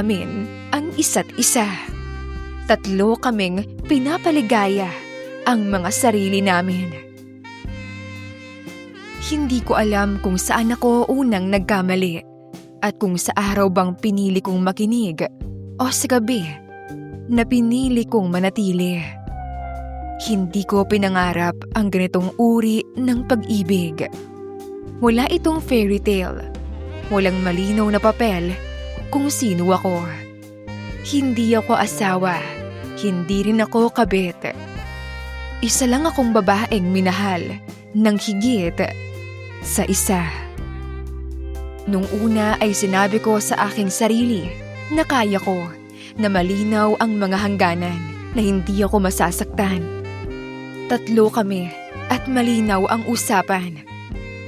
namin ang isa't isa. Tatlo kaming pinapaligaya ang mga sarili namin. Hindi ko alam kung saan ako unang nagkamali at kung sa araw bang pinili kong makinig o sa gabi na pinili kong manatili. Hindi ko pinangarap ang ganitong uri ng pag-ibig. Wala itong fairy tale. Walang malinaw na papel kung sino ako. Hindi ako asawa. Hindi rin ako kabit. Isa lang akong babaeng minahal ng higit sa isa. Nung una ay sinabi ko sa aking sarili na kaya ko, na malinaw ang mga hangganan, na hindi ako masasaktan. Tatlo kami at malinaw ang usapan.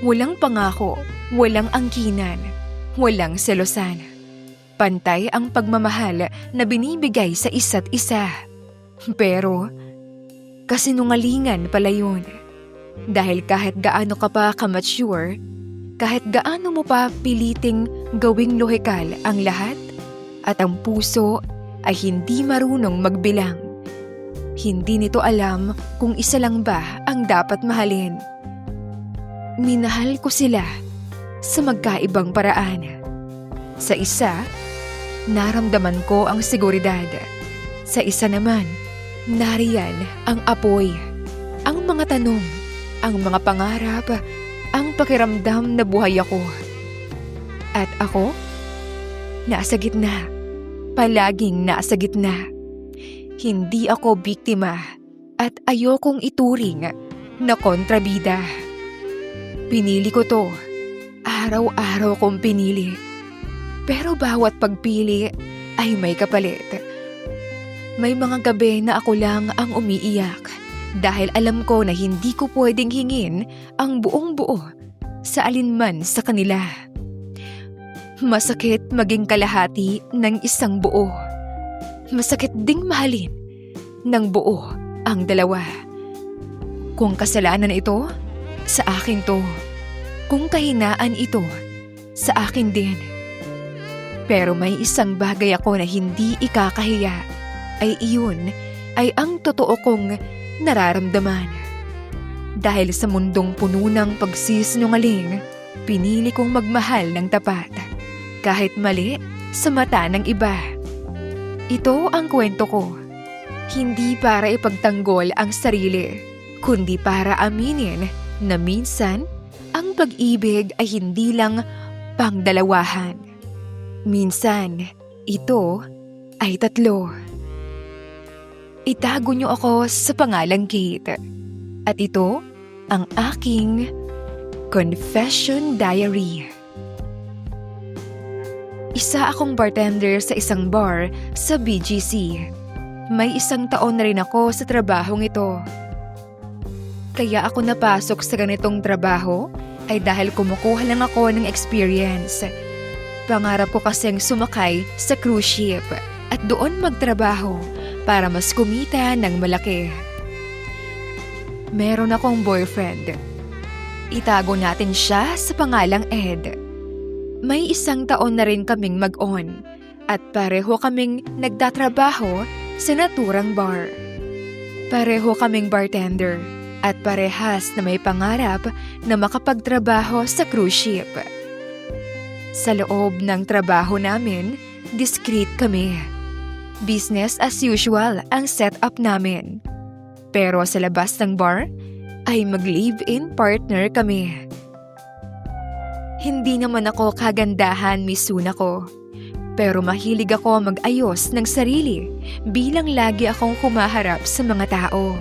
Walang pangako, walang angkinan, walang selosan. Pantay ang pagmamahal na binibigay sa isa't isa. Pero, kasinungalingan pala yun. Dahil kahit gaano ka pa kamature, kahit gaano mo pa piliting gawing lohikal ang lahat, at ang puso ay hindi marunong magbilang. Hindi nito alam kung isa lang ba ang dapat mahalin. Minahal ko sila sa magkaibang paraan. Sa isa, naramdaman ko ang seguridad. Sa isa naman, nariyan ang apoy, ang mga tanong, ang mga pangarap, ang pakiramdam na buhay ako. At ako, nasa gitna, palaging nasa gitna. Hindi ako biktima at ayokong ituring na kontrabida. Pinili ko to. Araw-araw kong pinili. Pero bawat pagpili ay may kapalit. May mga gabi na ako lang ang umiiyak dahil alam ko na hindi ko pwedeng hingin ang buong buo sa alinman sa kanila. Masakit maging kalahati ng isang buo. Masakit ding mahalin ng buo ang dalawa. Kung kasalanan ito, sa akin to. Kung kahinaan ito, sa akin din. Pero may isang bagay ako na hindi ikakahiya, ay iyon ay ang totoo kong nararamdaman. Dahil sa mundong puno ng pagsisinungaling, pinili kong magmahal ng tapat. Kahit mali sa mata ng iba. Ito ang kwento ko. Hindi para ipagtanggol ang sarili, kundi para aminin na minsan ang pag-ibig ay hindi lang pangdalawahan. Minsan, ito ay tatlo. Itago niyo ako sa pangalang Kate. At ito ang aking Confession Diary. Isa akong bartender sa isang bar sa BGC. May 1 taon na rin ako sa trabahong ito. Kaya ako napasok sa ganitong trabaho ay dahil kumukuha lang ako ng experience. Pangarap ko kasing sumakay sa cruise ship at doon magtrabaho para mas kumita ng malaki. Meron akong boyfriend. Itago natin siya sa pangalang Ed. May 1 taon na rin kaming mag-on at pareho kaming nagtatrabaho sa naturang bar. Pareho kaming bartender at parehas na may pangarap na makapagtrabaho sa cruise ship. Sa loob ng trabaho namin, discreet kami. Business as usual ang setup namin. Pero sa labas ng bar ay mag-live-in partner kami. Hindi naman ako kagandahan, Misuna ko. Pero mahilig ako mag-ayos ng sarili bilang lagi akong humaharap sa mga tao.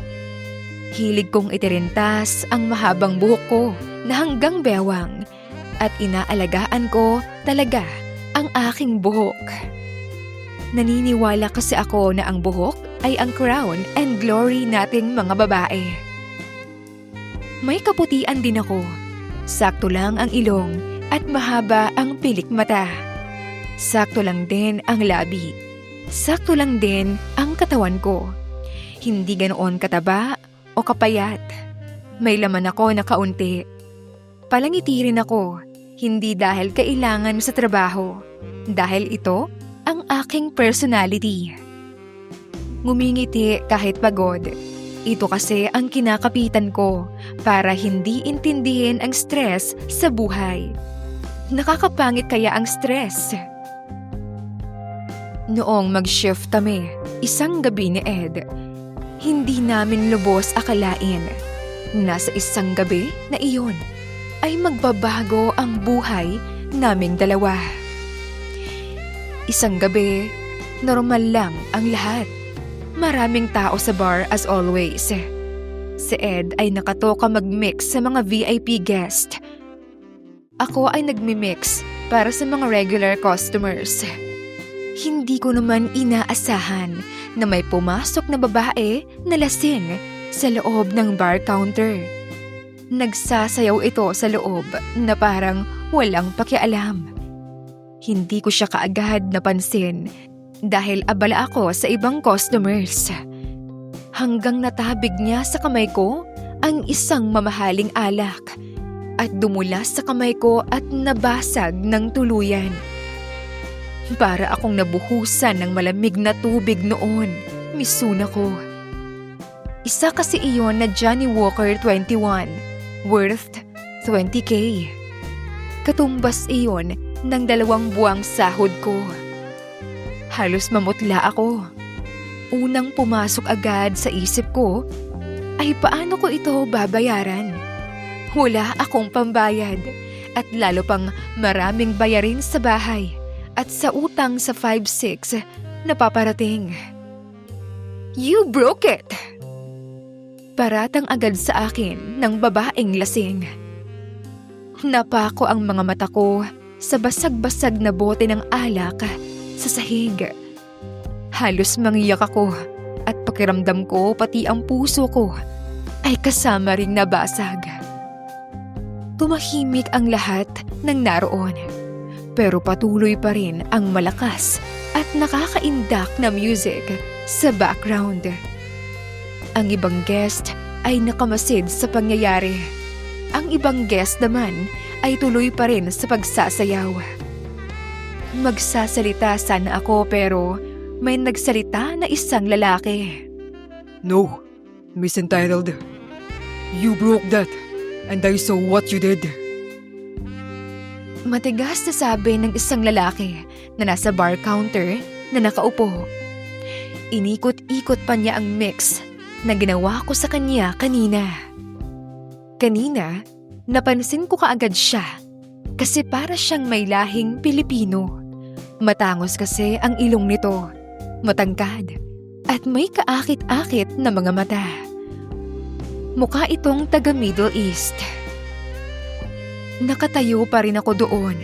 Hilig kong itirintas ang mahabang buhok ko na hanggang bewang at inaalagaan ko talaga ang aking buhok. Naniniwala kasi ako na ang buhok ay ang crown and glory nating mga babae. May kaputian din ako. Sakto lang ang ilong at mahaba ang pilik mata. Sakto lang din ang labi. Sakto lang din ang katawan ko. Hindi ganoon kataba o kapayat. May laman ako na kaunti. Palangiti rin ako, hindi dahil kailangan sa trabaho. Dahil ito ang aking personality. Ngumingiti kahit pagod. Ito kasi ang kinakapitan ko para hindi intindihin ang stress sa buhay. Nakakapangit kaya ang stress? Noong mag-shift kami, isang gabi ni Ed, hindi namin lubos akalain na sa isang gabi na iyon ay magbabago ang buhay naming dalawa. Isang gabi, normal lang ang lahat. Maraming tao sa bar as always. Si Ed ay nakatoka mag-mix sa mga VIP guest. Ako ay nagmi-mix para sa mga regular customers. Hindi ko naman inaasahan na may pumasok na babae na lasing sa loob ng bar counter. Nagsasayaw ito sa loob na parang walang pakialam. Hindi ko siya kaagad napansin dahil abala ako sa ibang customers. Hanggang natabig niya sa kamay ko ang isang mamahaling alak at dumulas sa kamay ko at nabasag ng tuluyan. Para akong nabuhusan ng malamig na tubig noon, misuna ko. Isa kasi iyon na Johnny Walker 21, worth 20K. Katumbas iyon ng 2 buwang sahod ko. Halos mamutla ako. Unang pumasok agad sa isip ko ay paano ko ito babayaran? Wala akong pambayad at lalo pang maraming bayarin sa bahay at sa utang sa 5-6 na paparating. You broke it! Paratang agad sa akin ng babaeng lasing. Napako ang mga mata ko sa basag-basag na bote ng alak sa sahig. Halos mangiyak ako at pakiramdam ko pati ang puso ko ay kasama ring nabasag. Tumahimik ang lahat ng naroon pero patuloy pa rin ang malakas at nakakaindak na music sa background. Ang ibang guest ay nakamasid sa pangyayari. Ang ibang guest naman ay tuloy pa rin sa pagsasayaw. Magsasalita sana ako pero may nagsalita na isang lalaki. No, Miss Entitled. You broke that and I saw what you did. Matigas na sabi ng isang lalaki na nasa bar counter na nakaupo. Inikot-ikot pa niya ang mix na ginawa ko sa kanya kanina. Kanina, napansin ko kaagad siya kasi para siyang may lahing Pilipino. Matangos kasi ang ilong nito, matangkad, at may kaakit-akit na mga mata. Mukha itong taga Middle East. Nakatayo pa rin ako doon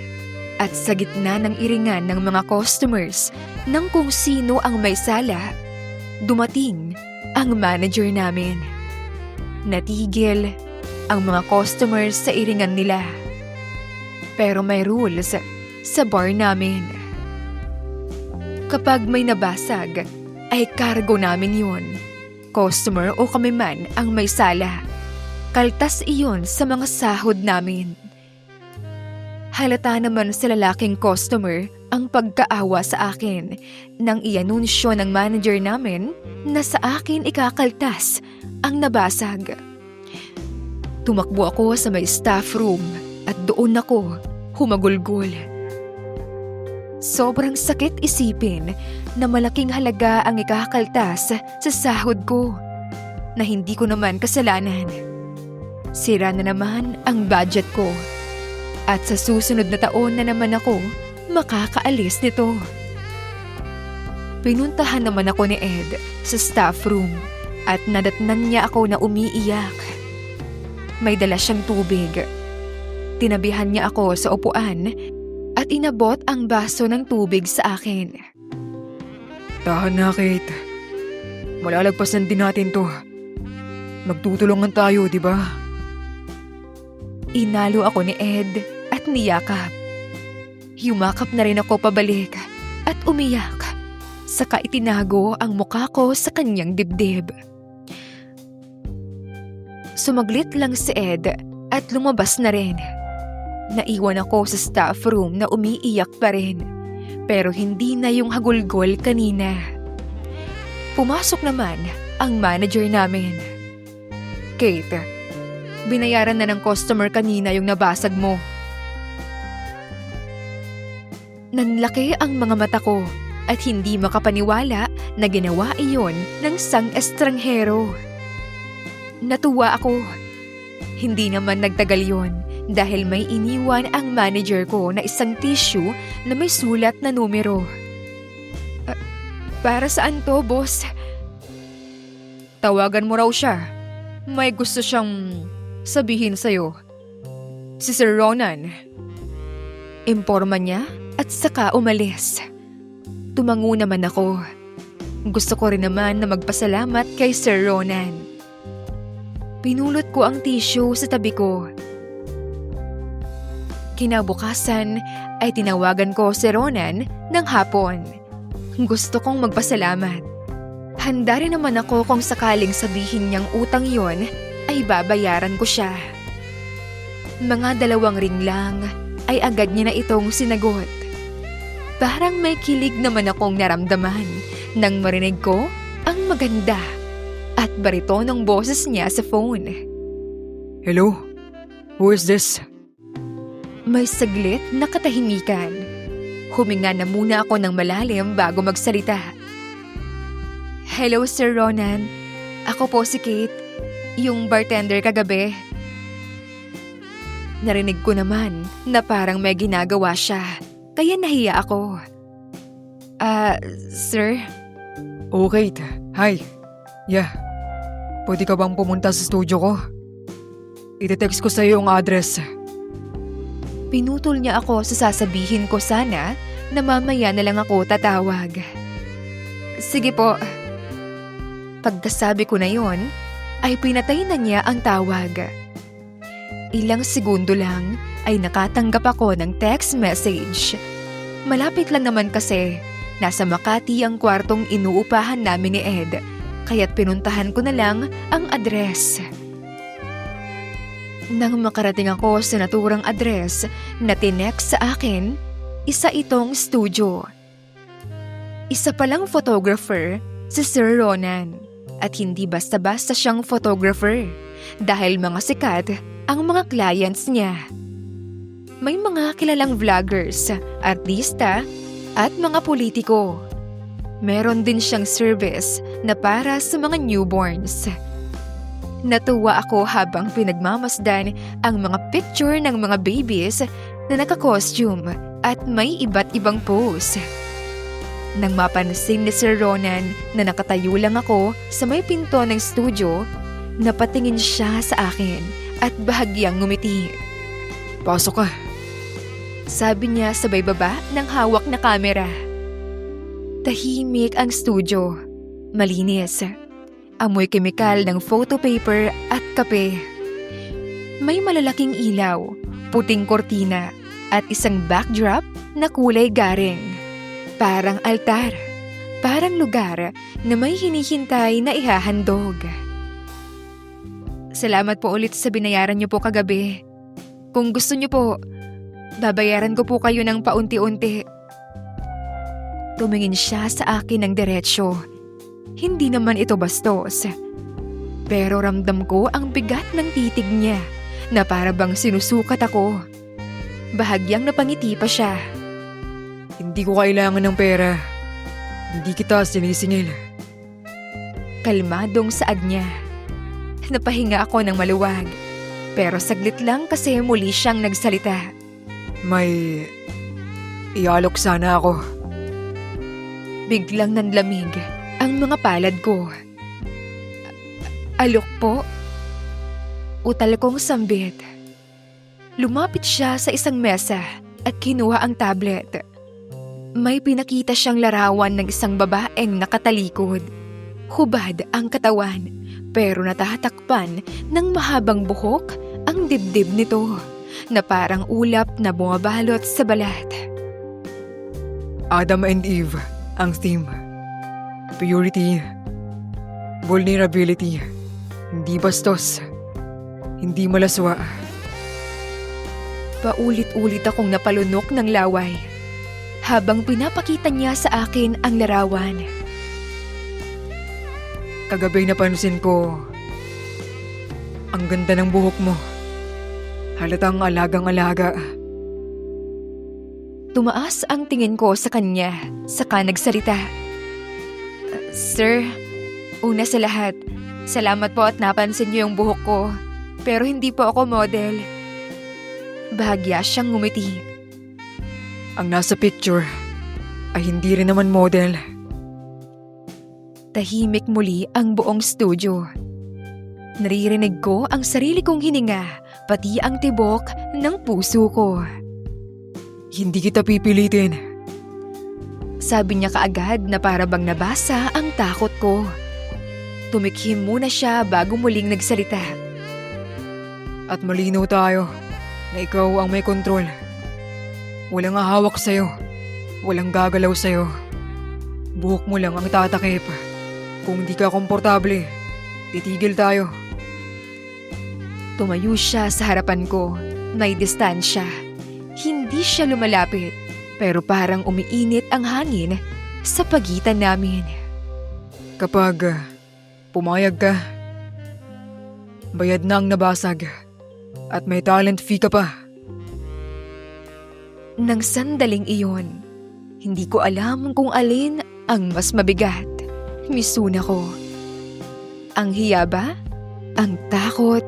at sa gitna ng iringan ng mga customers ng kung sino ang may sala, dumating ang manager namin. Natigil ang mga customers sa iringan nila. Pero may rules sa bar namin. Kapag may nabasag, ay kargo namin yun. Customer o kami man ang may sala. Kaltas iyon sa mga sahod namin. Halata naman sa lalaking customer ang pagkaawa sa akin nang ianunsyo ng manager namin na sa akin ikakaltas ang nabasag. Tumakbo ako sa may staff room at doon ako humagulgol. Sobrang sakit isipin na malaking halaga ang ikakaltas sa sahod ko na hindi ko naman kasalanan. Sira na naman ang budget ko at sa susunod na taon na naman ako makakaalis nito. Pinuntahan naman ako ni Ed sa staff room at nadatnan niya ako na umiiyak. May dala siyang tubig. Tinabihan niya ako sa upuan at inabot ang baso ng tubig sa akin. Tahan na, Kate. Malalagpasan din natin to. Magtutulungan tayo, di ba? Inalo ako ni Ed at niyakap. Yumakap na rin ako pabalik at umiyak. Saka itinago ang mukha ko sa kanyang dibdib. Sumaglit lang si Ed at lumabas na rin. Naiwan ako sa staff room na umiiyak pa rin. pero hindi na yung hagulgol kanina. Pumasok naman ang manager namin. Kate, binayaran na ng customer kanina yung nabasag mo. Nanlaki ang mga mata ko at hindi makapaniwala na ginawa iyon ng isang estranghero. Natuwa ako. Hindi naman nagtagal yon dahil may iniwan ang manager ko na isang tissue na may sulat na numero. Para saan to, boss? Tawagan mo raw siya. May gusto siyang sabihin sa'yo. Si Sir Ronan. Imporma niya at saka umalis. Tumango naman ako. Gusto ko rin naman na magpasalamat kay Sir Ronan. Pinulot ko ang tissue sa tabi ko. Kinabukasan ay tinawagan ko si Ronan ng hapon. Gusto kong magpasalamat. Handa rin naman ako kung sakaling sabihin niyang utang yon ay babayaran ko siya. Mga 2 ring lang ay agad niya na itong sinagot. Parang may kilig naman akong naramdaman nang marinig ko ang maganda at baritonong boses niya sa phone. Hello? Who is this? May saglit na katahimikan. Huminga na muna ako ng malalim bago magsalita. Hello, Sir Ronan. Ako po si Kate, yung bartender kagabi. Narinig ko naman na parang may ginagawa siya, kaya nahiya ako. Sir? Oh, Kate. Hi. Yeah. Pwede ka bang pumunta sa studio ko? Ite-text ko sa'yo yung address. Pinutol niya ako sa sasabihin ko sana na mamaya na lang ako tatawag. Sige po. Pagkasabi ko na yon, ay pinatay na niya ang tawag. Ilang segundo lang ay nakatanggap ako ng text message. Malapit lang naman kasi, nasa Makati ang kwartong inuupahan namin ni Ed, kaya't pinuntahan ko na lang ang address. Nang makarating ako sa naturang address na tinext sa akin, isa itong studio. Isa palang photographer si Sir Ronan at hindi basta-basta siyang photographer dahil mga sikat ang mga clients niya. May mga kilalang vloggers, artista at mga politiko. Meron din siyang service na para sa mga newborns. Natuwa ako habang pinagmamasdan ang mga picture ng mga babies na naka-costume at may iba't ibang pose. Nang mapansin ni Sir Ronan na nakatayo lang ako sa may pinto ng studio, napatingin siya sa akin at bahagyang ngumiti. Pasok ka. Sabi niya sabay baba ng hawak na kamera. Tahimik ang studio. Malinis. Amoy kemikal ng photo paper at kape. May malalaking ilaw, puting kortina at isang backdrop na kulay garing. Parang altar. Parang lugar na may hinihintay na ihahandog. Salamat po ulit sa binayaran niyo po kagabi. Kung gusto niyo po, babayaran ko po kayo ng paunti-unti. Tumingin siya sa akin ng diretsyo. Hindi naman ito bastos. Pero ramdam ko ang bigat ng titig niya na para bang sinusukat ako. Bahagyang napangiti pa siya. Hindi ko kailangan ng pera. Hindi kita sinisingil. Kalmadong saad niya. Napahinga ako ng maluwag. Pero saglit lang kasi muli siyang nagsalita. May ialok sana ako. Biglang nanlamig ang mga palad ko. Alok po? Utal kong sambit. Lumapit siya sa isang mesa at kinuha ang tablet. May pinakita siyang larawan ng isang babaeng nakatalikod. Hubad ang katawan pero natatakpan ng mahabang buhok ang dibdib nito na parang ulap na bumabalot sa balat. Adam and Eve ang theme. Purity. Vulnerability. Hindi bastos. Hindi malaswa. Paulit-ulit akong napalunok ng laway. habang pinapakita niya sa akin ang larawan. Kagabi napansin ko, ang ganda ng buhok mo. Halatang alagang-alaga. Tumaas ang tingin ko sa kanya, saka nagsalita. Sir, una sa lahat, salamat po at napansin niyo yung buhok ko. Pero hindi po ako model. Bahagya siyang ngumiti. Ang nasa picture ay hindi rin naman model. Tahimik muli ang buong studio. Naririnig ko ang sarili kong hininga, pati ang tibok ng puso ko. Hindi kita pipilitin. Sabi niya kaagad na para bang nabasa ang takot ko. Tumikhim muna siya bago muling nagsalita. At malinaw tayo na ikaw ang may kontrol. Walang hahawak sa'yo. Walang gagalaw sa'yo. Buhok mo lang ang tatakip. Kung di ka komportable, titigil tayo. Tumayo siya sa harapan ko. May distansya. Hindi siya lumalapit, pero parang umiinit ang hangin sa pagitan namin. Kapag pumayag ka, bayad na ang nabasag at may talent fee ka pa. Nang sandaling iyon, hindi ko alam kung alin ang mas mabigat. Misuna ko. Ang hiya ba? Ang takot?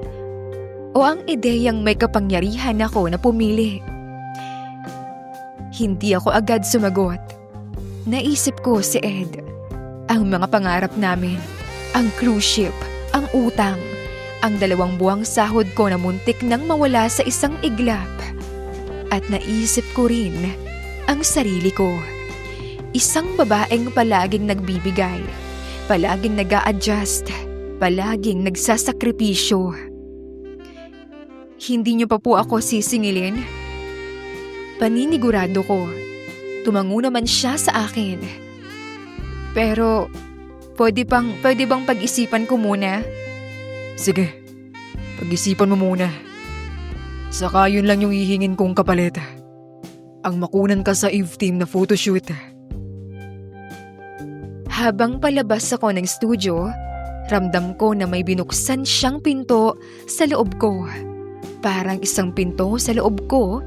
O ang ideyang may kapangyarihan ako na pumili? Hindi ako agad sumagot. Naisip ko si Ed. Ang mga pangarap namin. Ang cruise ship. Ang utang. Ang 2 buwang sahod ko na muntik nang mawala sa isang iglap. At naisip ko rin ang sarili ko. Isang babaeng palaging nagbibigay. Palaging nag-a-adjust. Palaging nagsasakripisyo. Hindi niyo pa po ako sisingilin? Paninigurado ko. Tumango naman siya sa akin. Pero, pwede bang pag-isipan ko muna? Sige, pag-isipan mo muna. Saka yun lang yung hihingin kong kapalit. Ang makunan ka sa Eve team na photoshoot. Habang palabas ako ng studio, ramdam ko na may binuksan siyang pinto sa loob ko. Parang isang pinto sa loob ko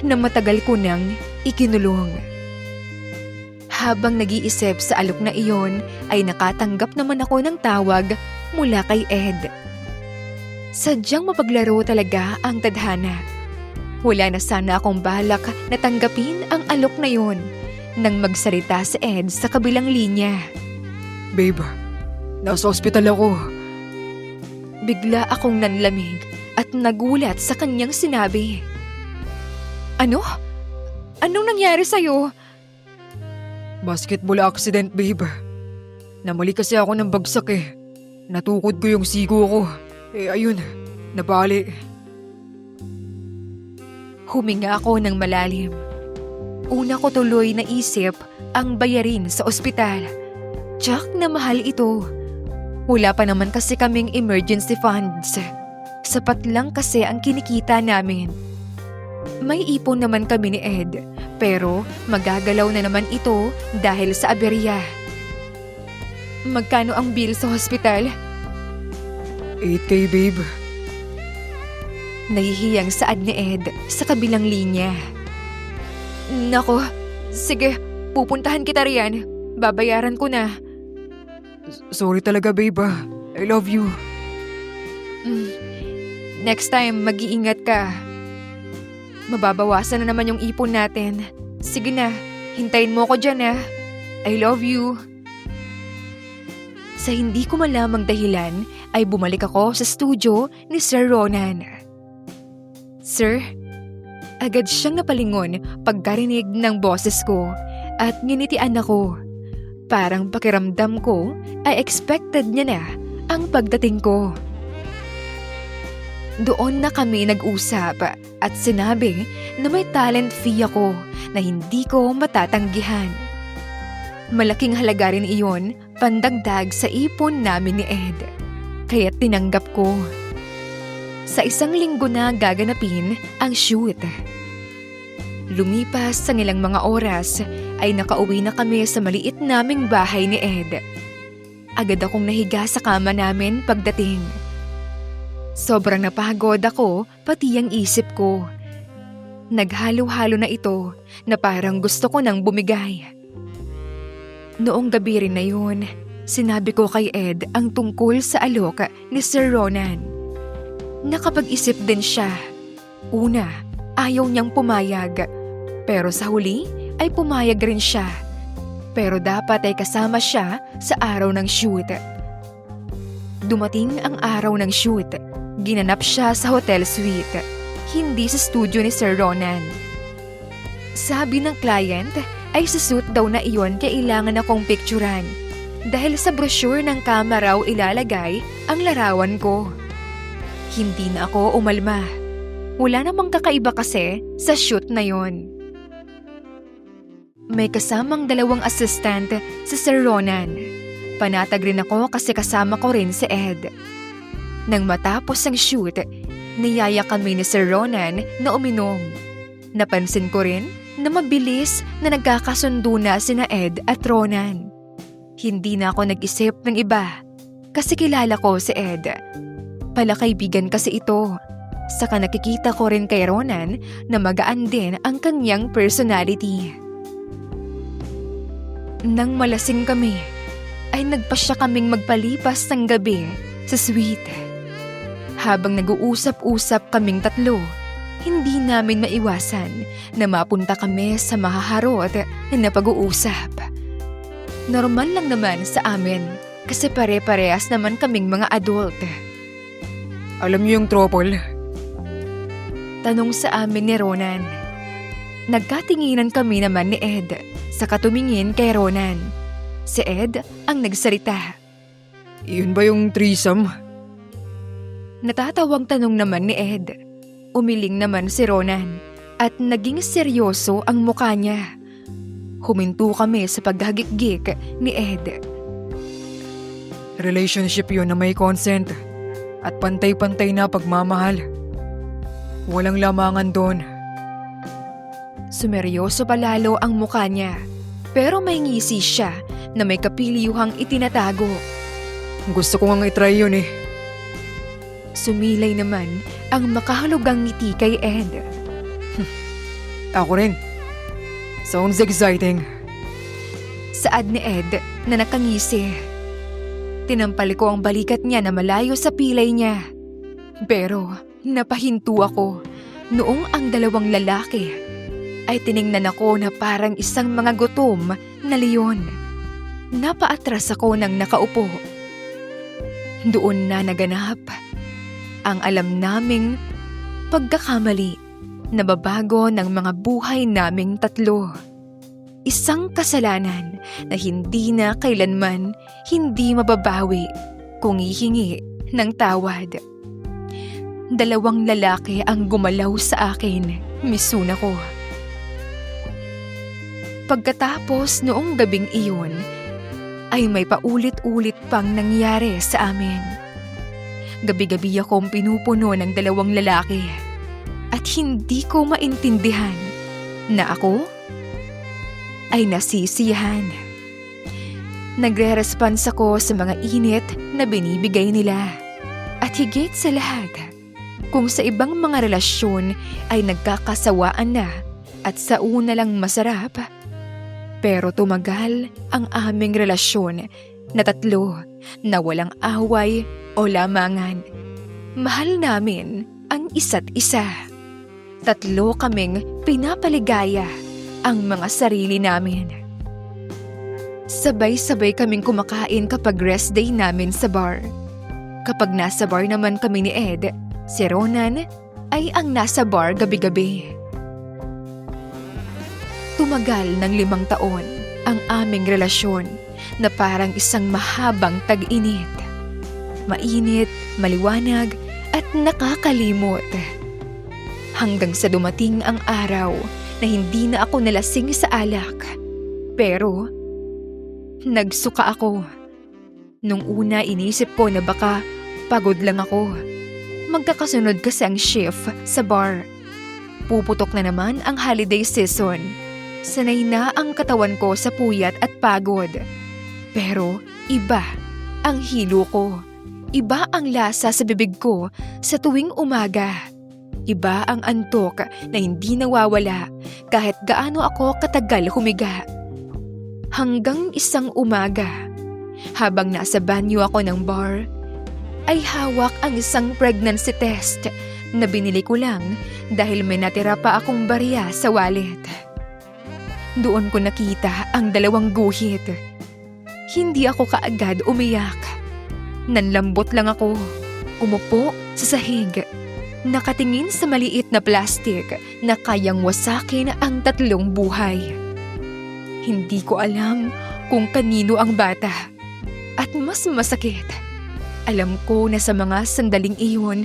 na matagal ko nang ikinulong. Habang nag-iisip sa alok na iyon, ay nakatanggap naman ako ng tawag mula kay Ed. Sadyang mapaglaro talaga ang tadhana. Wala na sana akong balak na tanggapin ang alok na iyon nang magsalita si Ed sa kabilang linya. Babe, nasa ospital ako. Bigla akong nanlamig at nagulat sa kanyang sinabi. Ano? Anong nangyari sa'yo? Basketball accident, babe. Namali kasi ako ng bagsak eh. Natukod ko yung sigo ko. Ayun, nabali. Huminga ako ng malalim. Una ko tuloy naisip ang bayarin sa ospital. Tsak na mahal ito. Wala pa naman kasi kaming emergency funds. Sapat lang kasi ang kinikita namin. May ipon naman kami ni Ed, pero magagalaw na naman ito dahil sa aberya. Magkano ang bill sa hospital? 8K, babe. Nahihiyang saad ni Ed sa kabilang linya. Nako, sige, pupuntahan kita riyan. Babayaran ko na. Sorry talaga, babe. I love you. Next time, mag-iingat ka. Mababawasan na naman yung ipon natin. Sige na, hintayin mo ko dyan I love you. Sa hindi ko malamang dahilan, ay bumalik ako sa studio ni Sir Ronan. Sir, agad siyang napalingon pagkarinig ng boses ko at nginitian ako. Parang pakiramdam ko ay expected niya na ang pagdating ko. Doon na kami nag-usap at sinabi na may talent fee ako na hindi ko matatanggihan. Malaking halaga rin iyon pandagdag sa ipon namin ni Ed. Kaya tinanggap ko. Sa 1 linggo na gaganapin ang shoot. Lumipas ang ilang mga oras ay nakauwi na kami sa maliit naming bahay ni Ed. Agad akong nahiga sa kama namin pagdating. Sobrang napagod ako, pati ang isip ko. Naghalo-halo na ito na parang gusto ko nang bumigay. Noong gabi rin na yun, sinabi ko kay Ed ang tungkol sa alok ni Sir Ronan. Nakapag-isip din siya. Una, ayaw niyang pumayag. Pero sa huli ay pumayag rin siya. Pero dapat ay kasama siya sa araw ng shoot. Dumating ang araw ng shoot. Ginanap siya sa hotel suite, hindi sa studio ni Sir Ronan. Sabi ng client ay sa suit daw na iyon kailangan akong picturan dahil sa brochure ng kama raw ilalagay ang larawan ko. Hindi na ako umalma. Wala namang kakaiba kasi sa shoot na yon. May kasamang 2 assistant sa Sir Ronan. Panatag rin ako kasi kasama ko rin si Ed. Nang matapos ang shoot, niyaya kami ni Sir Ronan na uminom. Napansin ko rin na mabilis na nagkakasundo na sina Ed at Ronan. Hindi na ako nag-isip ng iba kasi kilala ko si Ed. Palakaibigan kasi ito. Saka nakikita ko rin kay Ronan na magaan din ang kanyang personality. Nang malasing kami, ay nagpasya kaming magpalipas ng gabi sa suite. Habang nag-uusap-usap kaming 3, hindi namin maiwasan na mapunta kami sa mahaharot na pag-uusap. Normal lang naman sa amin kasi pare-parehas naman kaming mga adult. Alam niyo yung trouble? Tanong sa amin ni Ronan. Nagkatinginan kami naman ni Ed sa katumingin kay Ronan. Si Ed ang nagsalita. Yun ba yung threesome? Natatawang tanong naman ni Ed. Umiling naman si Ronan at naging seryoso ang mukha niya. Huminto kami sa paghagik-gik ni Ed. Relationship yun na may consent at pantay-pantay na pagmamahal. Walang lamangan doon. Sumeryoso pa lalo ang mukha niya pero may ngisi siya na may kapilyuhang itinatago. Gusto ko nga itry yun eh. Sumilay naman ang makahulugang ngiti kay Ed. Ako rin. Sounds exciting. Saad ni Ed na nakangisi. Tinampal ko ang balikat niya na malayo sa pilay niya. Pero napahinto ako noong ang 2 lalaki ay tiningnan ako na parang isang mga gutom na leon. Napaatras ako nang nakaupo. Doon na naganap ang alam naming pagkakamali na babago ng mga buhay naming 3. Isang kasalanan na hindi na kailanman hindi mababawi kung hihingi ng tawad. 2 lalaki ang gumalaw sa akin, misuna ko. Pagkatapos noong gabing iyon, ay may paulit-ulit pang nangyari sa amin. Gabi-gabi akong pinupuno ng 2 lalaki at hindi ko maintindihan na ako ay nasisiyahan. Nagre-response ako sa mga init na binibigay nila at higit sa lahat, kung sa ibang mga relasyon ay nagkakasawaan na at sa una lang masarap, pero tumagal ang aming relasyon na 3 na walang away o lamangan. Mahal namin ang isa't isa. 3 kaming pinapaligaya ang mga sarili namin. Sabay-sabay kaming kumakain kapag rest day namin sa bar. Kapag nasa bar naman kami ni Ed, si Ronan ay ang nasa bar gabi-gabi. Tumagal ng 5 taon ang aming relasyon na parang isang mahabang tag-init. Mainit, maliwanag at nakakalimot. Hanggang sa dumating ang araw na hindi na ako nalasing sa alak. Pero nagsuka ako. Nung una inisip ko na baka pagod lang ako. Magkakasunod kasi ang shift sa bar. Puputok na naman ang holiday season. Sanay na ang katawan ko sa puyat at pagod. Pero iba ang hilo ko. Iba ang lasa sa bibig ko sa tuwing umaga. Iba ang antok na hindi nawawala kahit gaano ako katagal humiga. Hanggang isang umaga, habang nasa banyo ako ng bar, ay hawak ang isang pregnancy test na binili ko lang dahil may natira pa akong barya sa wallet. Doon ko nakita ang dalawang guhit. Hindi ako kaagad umiyak. Nanlambot lang ako, umupo sa sahig, nakatingin sa maliit na plastik na kayang wasakin ang 3 buhay. Hindi ko alam kung kanino ang bata. At mas masakit, alam ko na sa mga sandaling iyon,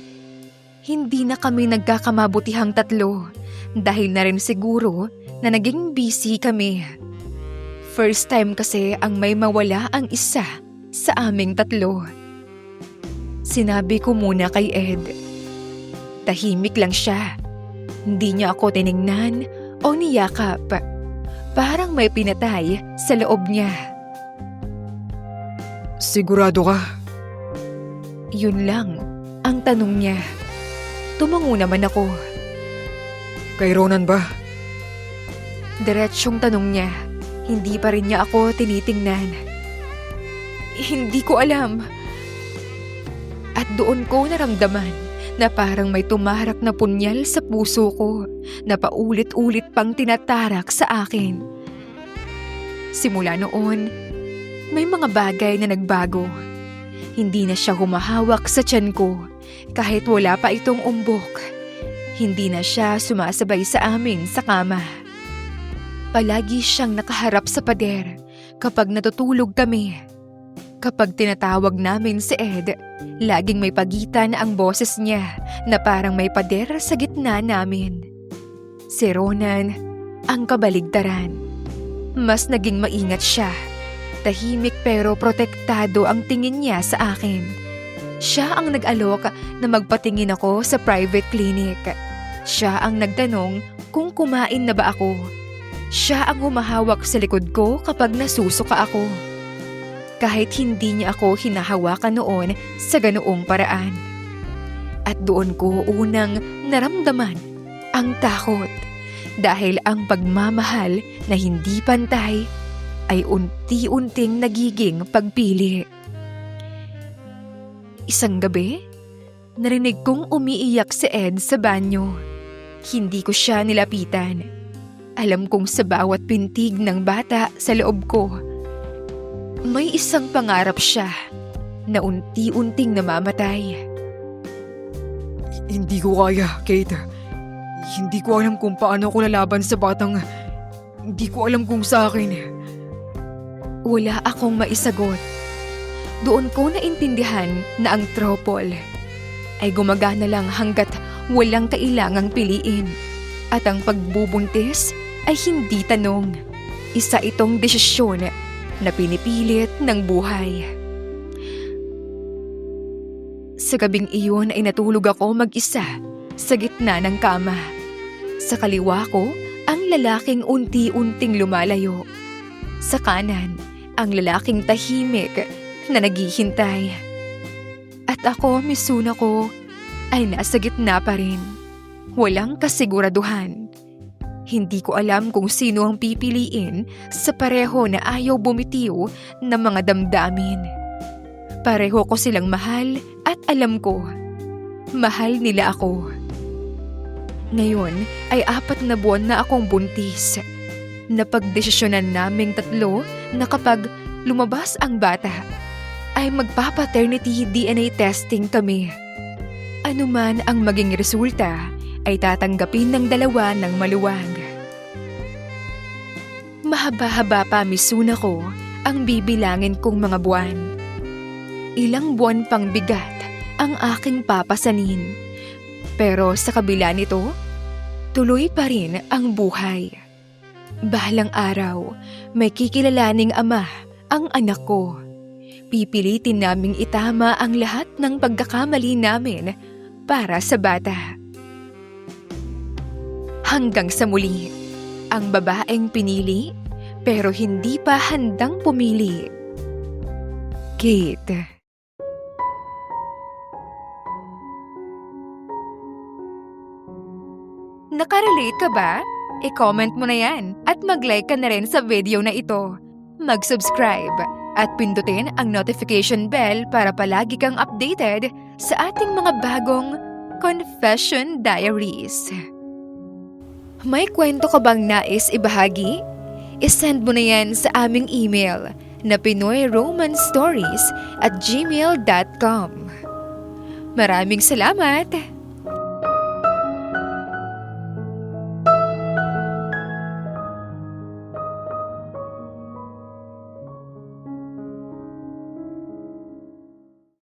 hindi na kami nagkakamabutihang 3 dahil na rin siguro na naging busy kami. First time kasi ang may mawala ang isa sa aming 3. Sinabi ko muna kay Ed. Tahimik lang siya. Hindi niya ako tiningnan o niyakap. Parang may pinatay sa loob niya. Sigurado ka? Yun lang ang tanong niya. Tumango naman ako. Kay Ronan ba? Diretsyong tanong niya. Hindi pa rin niya ako tinitingnan. Hindi ko alam. At doon ko naramdaman na parang may tumarak na punyal sa puso ko na paulit-ulit pang tinatarak sa akin. Simula noon, may mga bagay na nagbago. Hindi na siya humahawak sa tiyan ko kahit wala pa itong umbok. Hindi na siya sumasabay sa amin sa kama. Palagi siyang nakaharap sa pader kapag natutulog kami. Kapag tinatawag namin si Ed, laging may pagitan ang boses niya na parang may pader sa gitna namin. Si Ronan, ang kabaligtaran. Mas naging maingat siya. Tahimik pero protektado ang tingin niya sa akin. Siya ang nag-alok na magpatingin ako sa private clinic. Siya ang nagtanong kung kumain na ba ako. Siya ang humahawak sa likod ko kapag nasusuka ako. Kahit hindi niya ako hinahawakan noon sa ganoong paraan. At doon ko unang naramdaman ang takot dahil ang pagmamahal na hindi pantay ay unti-unting nagiging pagpili. Isang gabi, narinig kong umiiyak si Ed sa banyo. Hindi ko siya nilapitan. Alam kong sa bawat pintig ng bata sa loob ko, may isang pangarap siya na unti-unting namamatay. Hindi ko kaya, Kate. Hindi ko alam kung paano ko lalaban sa batang... Hindi ko alam kung sa akin. Wala akong maisagot. Doon ko naintindihan na ang tropol ay gumagana lang hanggat walang kailangang piliin. At ang pagbubuntis ay hindi tanong. Isa itong desisyon na pinipilit ng buhay. Sa gabing iyon ay natulog ako mag-isa sa gitna ng kama. Sa kaliwa ko, ang lalaking unti-unting lumalayo. Sa kanan, ang lalaking tahimik na naghihintay. At ako, Misuna ko, ay nasa gitna pa rin. Walang kasiguraduhan. Hindi ko alam kung sino ang pipiliin sa pareho na ayaw bumitiw ng mga damdamin. Pareho ko silang mahal at alam ko, mahal nila ako. Ngayon ay 4 na buwan na akong buntis. Napagdesisyonan naming 3 na kapag lumabas ang bata, ay magpa-paternity DNA testing kami. Ano man ang maging resulta, ay tatanggapin ng 2 ng maluwag. Mahaba-haba pa, Misuna ko, ang bibilangin kong mga buwan. Ilang buwan pang bigat ang aking papasanin. Pero sa kabila nito, tuloy pa rin ang buhay. Bahalang araw, may kikilalaning ama ang anak ko. Pipilitin naming itama ang lahat ng pagkakamali namin para sa bata. Hanggang sa muli, ang babaeng pinili pero hindi pa handang pumili. Kate. Nakarelate ka ba? I-comment mo na yan at mag-like ka na rin sa video na ito. Mag-subscribe at pindutin ang notification bell para palagi kang updated sa ating mga bagong Confession Diaries. May kwento ka bang nais ibahagi? I-send mo na yan sa aming email na pinoyromancestories@gmail.com. Maraming salamat!